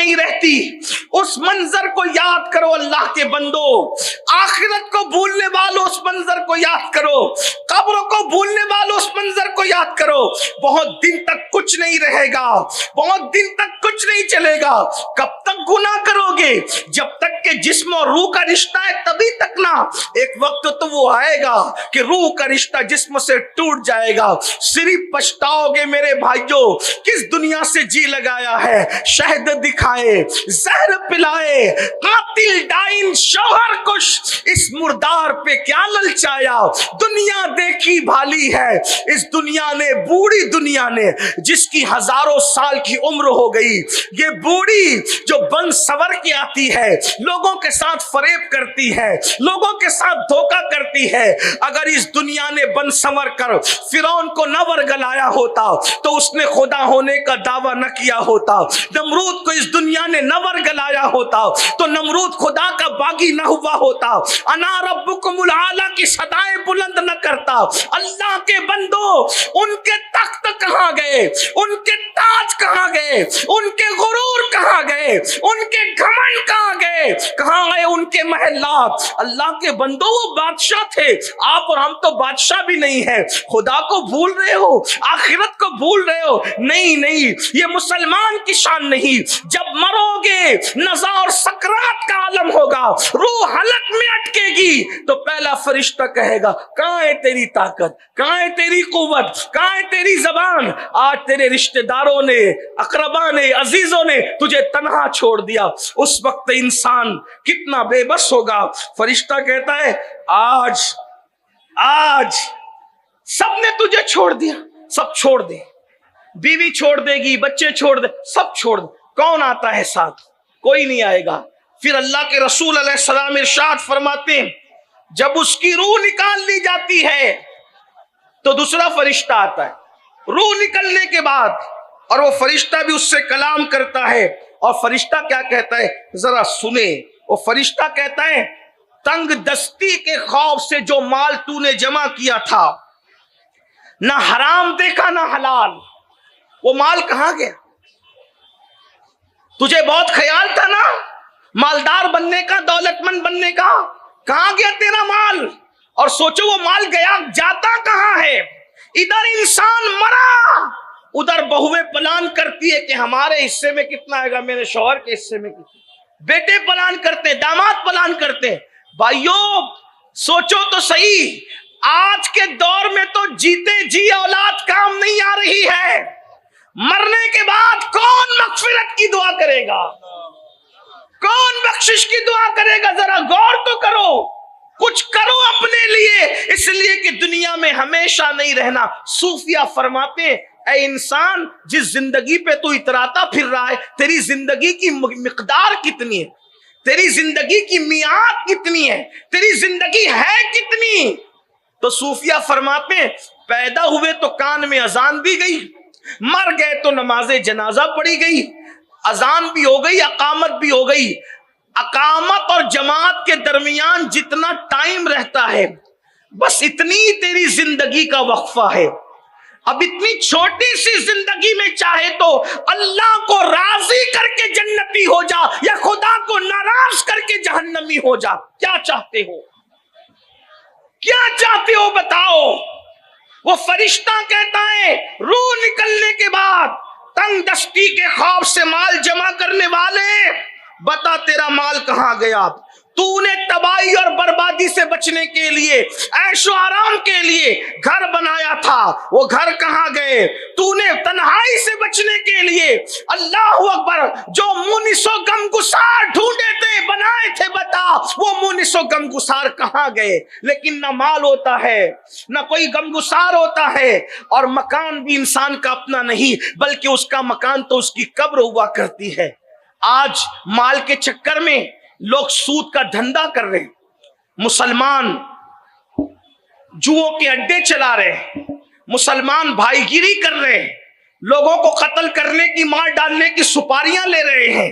نہیں رہتی. اس منظر کو یاد کرو اللہ کے بندو. آخرت کو بھولنے والوں اس منظر کو یاد کرو. قبروں کو بھولنے والوں اس منظر کو یاد کرو. بہت دن تک کچھ نہیں رہے گا, بہت دن تک کچھ نہیں چلے گا. کب تک گناہ کرو گے؟ جب تک کہ جسم اور روح کا رشتہ ہے تبھی تک نا. ایک وقت تو وہ آئے گا کہ روح کا رشتہ جسم سے ٹوٹ جائے گا. صرف پچھتاؤ گے میرے بھائیوں, کس دنیا سے جی لگایا ہے. شہد دکھائے, زہر پلائے, قاتل ڈائن شوہر کش, اس مردار پہ کیا للچایا. دنیا دیکھی بھالی ہے اس دنیا نے, بوڑھی دنیا نے جس کی ہزاروں سال کی عمر ہو گئی. یہ بوڑھی جو بن سور کے آتی ہے, لوگوں کے ساتھ فریب کرتی ہے, لوگوں کے ساتھ دھوکہ کرتی ہے. اگر اس دنیا نے بن سور کر فرعون کو نہ ورگلایا ہوتا تو اس نے خدا ہونے کا دعویٰ نہ کیا ہوتا. نمرود کو اس دنیا نے نہ ورگلایا ہوتا تو نمرود خدا کا باغی نہ ہوا ہوتا. انا ربکم العالی کی صدائیں بلند نہ کرتا. اللہ کے بندو, ان کے تخت کہاں گئے, ان کے تاج کہاں گئے, ان کے غرور کہاں گئے, ان کے گھمنڈ کہاں گئے, کہاں گئے ان کے محلات. اللہ کے بندو وہ بادشاہ تھے, آپ اور ہم تو بادشاہ بھی نہیں ہے. خدا کو بھول رہے ہو, آخرت کو بھول رہے ہو. نہیں نہیں, یہ مسلمان کی شان نہیں. جب مرو گے نزا اور سکرات کا عالم ہوگا, روح حلق میں اٹکے گی تو پہلا فرشتہ کہے گا کہاں ہے تیری طاقت, کہاں ہے تیری قوت, کہاں ہے تیری زبان. آج تیرے رشتہ داروں نے, اقربا نے, عزیزوں نے تجھے تنہا چھوڑ دیا. اس وقت انسان کتنا بے بس ہوگا. فرشتہ کہتا ہے آج سب نے تجھے چھوڑ دیا, سب چھوڑ دے. بیوی چھوڑ دے گی, بچے چھوڑ دے, سب چھوڑ دے. کون آتا ہے ساتھ؟ کوئی نہیں آئے گا. پھر اللہ کے رسول علیہ السلام ارشاد فرماتے ہیں جب اس کی روح نکال لی جاتی ہے تو دوسرا فرشتہ آتا ہے. روح نکلنے کے بعد اور وہ فرشتہ بھی اس سے کلام کرتا ہے. اور فرشتہ کیا کہتا ہے ذرا سنے. وہ فرشتہ کہتا ہے تنگ دستی کے خوف سے جو مال تو نے جمع کیا تھا, نہ حرام دیکھا نہ حلال, وہ مال کہاں گیا؟ تجھے بہت خیال تھا نا مالدار بننے کا, دولت مند بننے کا, کہاں گیا تیرا مال؟ اور سوچو وہ مال گیا جاتا کہاں ہے. ادھر انسان مرا, ادھر بہویں پلان کرتی ہے کہ ہمارے حصے میں کتنا آئے گا, میرے شوہر کے حصے میں کتنا. بیٹے پلان کرتے, داماد پلان کرتے. بھائیوں سوچو تو صحیح, آج کے دور میں تو جیتے جی اولاد کام نہیں آ رہی ہے. مرنے کے بعد کون مغفرت کی دعا کرے گا, کون بخشش کی دعا کرے گا؟ ذرا غور تو کرو, کچھ کرو اپنے لیے, اس لیے کہ دنیا میں ہمیشہ نہیں رہنا. صوفیہ فرماتے ہیں اے انسان, جس زندگی پہ تو اتراتا پھر رہا ہے, تیری زندگی کی مقدار کتنی ہے, تیری زندگی کی میعاد کتنی ہے, تیری زندگی ہے کتنی؟ تو صوفیہ فرماتے ہیں پیدا ہوئے تو کان میں اذان دی گئی, مر گئے تو نماز جنازہ پڑھی گئی, اذان بھی ہو گئی, اقامت بھی ہو گئی. اقامت اور جماعت کے درمیان جتنا ٹائم رہتا ہے بس اتنی تیری زندگی کا وقفہ ہے. اب اتنی چھوٹی سی زندگی میں چاہے تو اللہ کو راضی کر کے جنتی ہو جا یا خدا کو ناراض کر کے جہنمی ہو جا. کیا چاہتے ہو, کیا چاہتے ہو بتاؤ. وہ فرشتہ کہتا ہے روح نکلنے کے بعد تنگ دستی کے خوف سے مال جمع کرنے والے, بتا تیرا مال کہاں گیا. تو نے تباہی اور بربادی سے بچنے کے لیے, عیش و آرام کے لیے گھر بنایا تھا, وہ گھر کہاں گئے. تو نے تنہائی سے بچنے کے لیے اللہ اکبر جو مونس و غمگسار ڈھونڈے تھے, بنائے تھے, بتا وہ مونس و غمگسار کہاں گئے. لیکن نہ مال ہوتا ہے, نہ کوئی غمگسار ہوتا ہے, اور مکان بھی انسان کا اپنا نہیں بلکہ اس کا مکان تو اس کی قبر ہوا کرتی ہے. آج مال کے چکر میں لوگ سود کا دھندا کر رہے ہیں, مسلمان جوؤں کے اڈے چلا رہے ہیں, مسلمان بھائی گیری کر رہے ہیں, لوگوں کو قتل کرنے کی, مار ڈالنے کی سپاریاں لے رہے ہیں.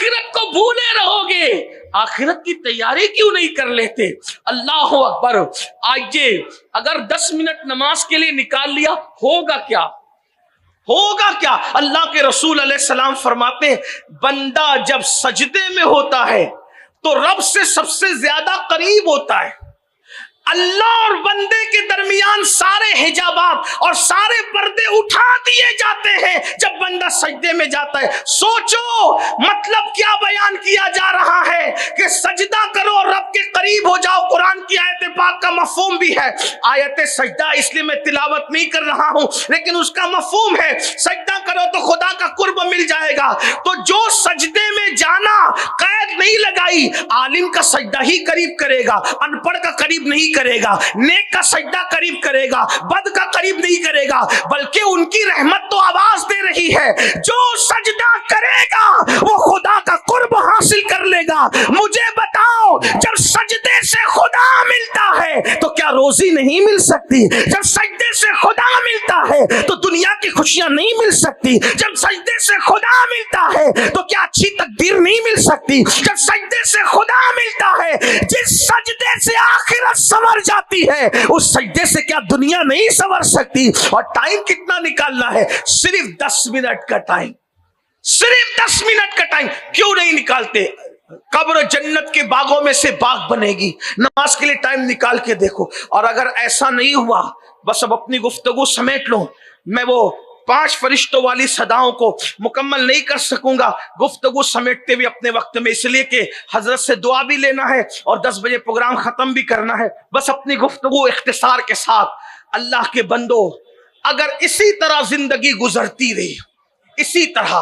آخرت کو بھولے رہو گے. آخرت کی تیاری کیوں نہیں کر لیتے؟ اللہ اکبر. آئیے اگر 10 منٹ نماز کے لیے نکال لیا ہوگا کیا؟ ہوگا کیا؟ اللہ کے رسول علیہ السلام فرماتے ہیں بندہ جب سجدے میں ہوتا ہے تو رب سے سب سے زیادہ قریب ہوتا ہے. اللہ اور بندے کے درمیان سارے حجابات اور سارے پردے اٹھا دیے جاتے ہیں جب بندہ سجدے میں جاتا ہے. سوچو مطلب کیا بیان کیا جا رہا ہے کہ سجدہ کرو اور رب کے قریب ہو جاؤ. قرآن کی آیت پاک کا مفہوم بھی ہے. آیت سجدہ اس لیے میں تلاوت نہیں کر رہا ہوں لیکن اس کا مفہوم ہے سجدہ کرو تو خدا کا قرب مل جائے گا. تو جو سجدے میں جانا قید نہیں لگائی، عالم کا سجدہ ہی قریب کرے گا، ان پڑھ کا قریب نہیں کرے گا، نیک کا سجدہ قریب کرے گا، بد کا قریب نہیں کرے گا. بلکہ ان کی رحمت تو آواز دے رہی ہے جو سجدہ کرے گا وہ خدا کا قرب حاصل کر لے گا. مجھے بتاؤ جب سجدے سے خدا ملتا ہے تو کیا روزی نہیں مل سکتی؟ جب سجدے سے خدا ملتا ہے تو دنیا کی خوشیاں نہیں مل سکتی؟ جب سجدے سے خدا ملتا ہے تو کیا اچھی تقدیر نہیں مل سکتی؟ جب سجدے سے خدا ملتا ہے، جس سجدے سے آخرت سنور جاتی ہے اس سجدے سے کیا دنیا نہیں سنور سکتی؟ اور ٹائم کتنا نکالنا ہے؟ صرف 10 منٹ کا ٹائم. صرف 10 منٹ کا ٹائم کیوں نہیں نکالتے؟ قبر جنت کے باغوں میں سے باغ بنے گی. نماز کے لیے ٹائم نکال کے دیکھو. اور اگر ایسا نہیں ہوا بس اب اپنی گفتگو سمیٹ لو. میں وہ 5 فرشتوں والی صداؤں کو مکمل نہیں کر سکوں گا گفتگو سمیٹتے ہوئے اپنے وقت میں، اس لیے کہ حضرت سے دعا بھی لینا ہے اور 10 بجے پروگرام ختم بھی کرنا ہے. بس اپنی گفتگو اختصار کے ساتھ. اللہ کے بندو اگر اسی طرح زندگی گزرتی رہی، اسی طرح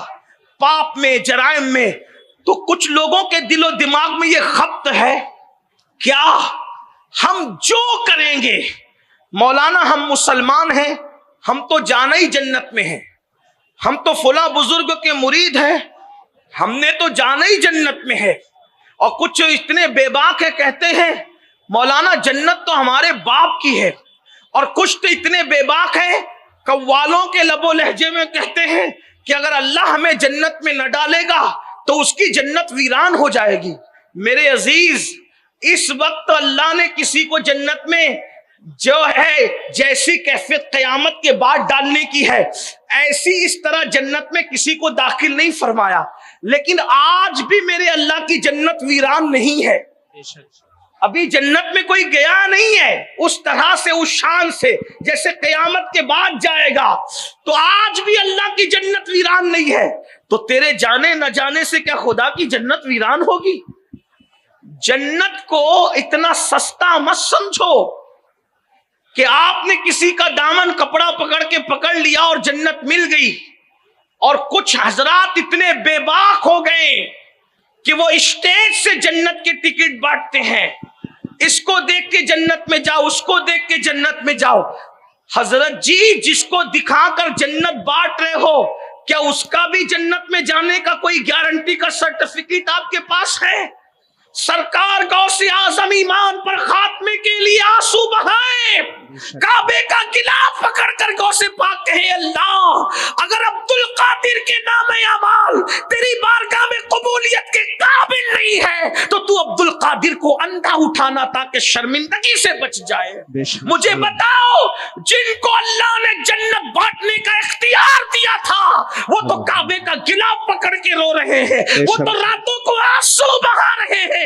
پاپ میں جرائم میں، تو کچھ لوگوں کے دل و دماغ میں یہ خبط ہے کیا ہم جو کریں گے مولانا ہم مسلمان ہیں، ہم تو جانا ہی جنت میں ہیں، ہم تو فلاں بزرگ کے مرید ہیں، ہم نے تو جانا ہی جنت میں ہے. اور کچھ اتنے بے باک ہے کہتے ہیں مولانا جنت تو ہمارے باپ کی ہے. اور کچھ تو اتنے بے باک ہیں قوالوں کے لب و لہجے میں کہتے ہیں کہ اگر اللہ ہمیں جنت میں نہ ڈالے گا تو اس کی جنت ویران ہو جائے گی. میرے عزیز اس وقت اللہ نے کسی کو جنت میں جو ہے جیسی کیفیت قیامت کے بعد ڈالنے کی ہے ایسی اس طرح جنت میں کسی کو داخل نہیں فرمایا. لیکن آج بھی میرے اللہ کی جنت ویران نہیں ہے. ابھی جنت میں کوئی گیا نہیں ہے اس طرح سے، اس شان سے جیسے قیامت کے بعد جائے گا. تو آج بھی اللہ کی جنت ویران نہیں ہے. تو تیرے جانے نہ جانے سے کیا خدا کی جنت ویران ہوگی؟ جنت کو اتنا سستا مت سمجھو کہ آپ نے کسی کا دامن کپڑا پکڑ کے پکڑ لیا اور جنت مل گئی. اور کچھ حضرات اتنے بے باک ہو گئے کہ وہ اسٹیج سے جنت کے ٹکٹ بانٹتے ہیں، اس کو دیکھ کے جنت میں جاؤ، اس کو دیکھ کے جنت میں جاؤ. حضرت جی جس کو دکھا کر جنت بانٹ رہے ہو کیا اس کا بھی جنت میں جانے کا کوئی گارنٹی کا سرٹیفکیٹ آپ کے پاس ہے؟ سرکار غوث اعظم ایمان پر خاتمے کے لیے آنسو بہائے، کعبے کا غلاف پکڑ کر غوث پاک کہے اللہ اگر عبد القادر کے نام اعمال تیری بارگاہ میں قبولیت کے قابل نہیں ہے تو تو عبد القادر کو اندھا اٹھانا تاکہ شرمندگی سے بچ جائے. مجھے بتاؤ جن کو اللہ نے جنت بانٹنے کا اختیار دیا تھا وہ تو کعبے کا غلاف پکڑ کے رو رہے ہیں، وہ تو راتوں کو آنسو بہا رہے ہیں.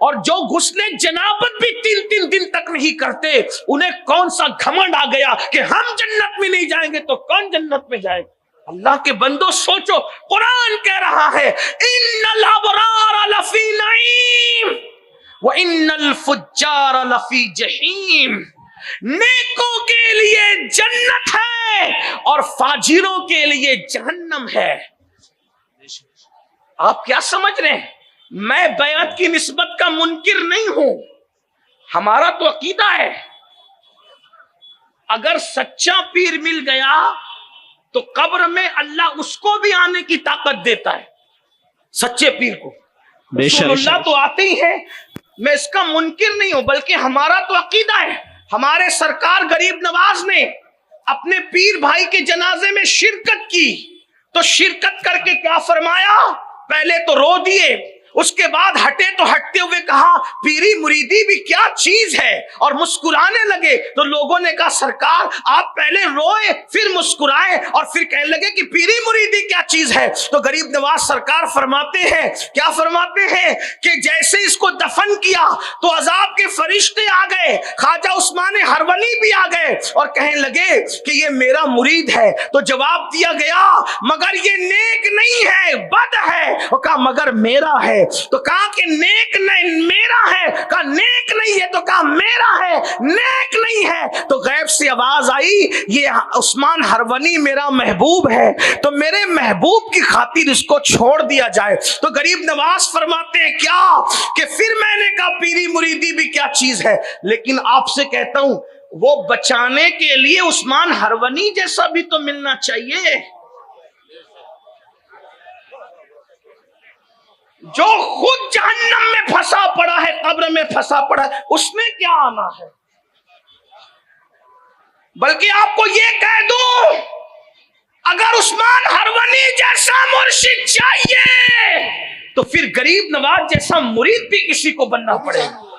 اور جو غسل جنابت بھی 3 دن تک نہیں کرتے انہیں کون سا گھمنڈ آ گیا کہ ہم جنت میں نہیں جائیں گے تو کون جنت میں جائے گا؟ اللہ کے بندو سوچو، قرآن کہہ رہا ہے ان الابرار لفی نعیم وان الفجار لفی جہیم. نیکوں کے لیے جنت ہے اور فاجروں کے لیے جہنم ہے. آپ کیا سمجھ رہے ہیں؟ میں بیعت کی نسبت کا منکر نہیں ہوں، ہمارا تو عقیدہ ہے اگر سچا پیر مل گیا تو قبر میں اللہ اس کو بھی آنے کی طاقت دیتا ہے، سچے پیر کو. رسول اللہ تو آتے ہی ہیں، میں اس کا منکر نہیں ہوں، بلکہ ہمارا تو عقیدہ ہے. ہمارے سرکار غریب نواز نے اپنے پیر بھائی کے جنازے میں شرکت کی تو شرکت کر کے کیا فرمایا؟ پہلے تو رو دیے، اس کے بعد ہٹے تو ہٹتے ہوئے کہا پیری مریدی بھی کیا چیز ہے، اور مسکرانے لگے۔ تو لوگوں نے کہا سرکار آپ پہلے روئے پھر مسکرائے اور پھر کہنے لگے کہ پیری مریدی کیا چیز ہے۔ تو غریب نواز سرکار فرماتے ہیں، کیا فرماتے ہیں کہ جیسے اس کو دفن کیا تو عذاب کے فرشتے آ گئے، خواجہ عثمان ہرونی بھی آ گئے اور کہنے لگے کہ یہ میرا مرید ہے۔ تو جواب دیا گیا مگر یہ نیک نہیں ہے، بد ہے۔ وہ کہا مگر میرا ہے۔ تو کہا کہ نیک نہیں میرا ہے، کہا نیک نہیں ہے، تو کہا میرا ہے، نیک نہیں ہے۔ تو غیب سے آواز آئی یہ عثمان ہرونی میرا محبوب ہے، تو میرے محبوب کی خاطر اس کو چھوڑ دیا جائے۔ تو غریب نواز فرماتے ہیں کیا کہ پھر میں نے کہا پیری مریدی بھی کیا چیز ہے، لیکن آپ سے کہتا ہوں وہ بچانے کے لیے عثمان ہرونی جیسا بھی تو ملنا چاہیے، جو خود جہنم میں پھنسا پڑا ہے، قبر میں پھنسا پڑا ہے، اس میں کیا آنا ہے۔ بلکہ آپ کو یہ کہہ دوں اگر عثمان ہرونی جیسا مرشد چاہیے تو پھر غریب نواز جیسا مرید بھی کسی کو بننا پڑے گا۔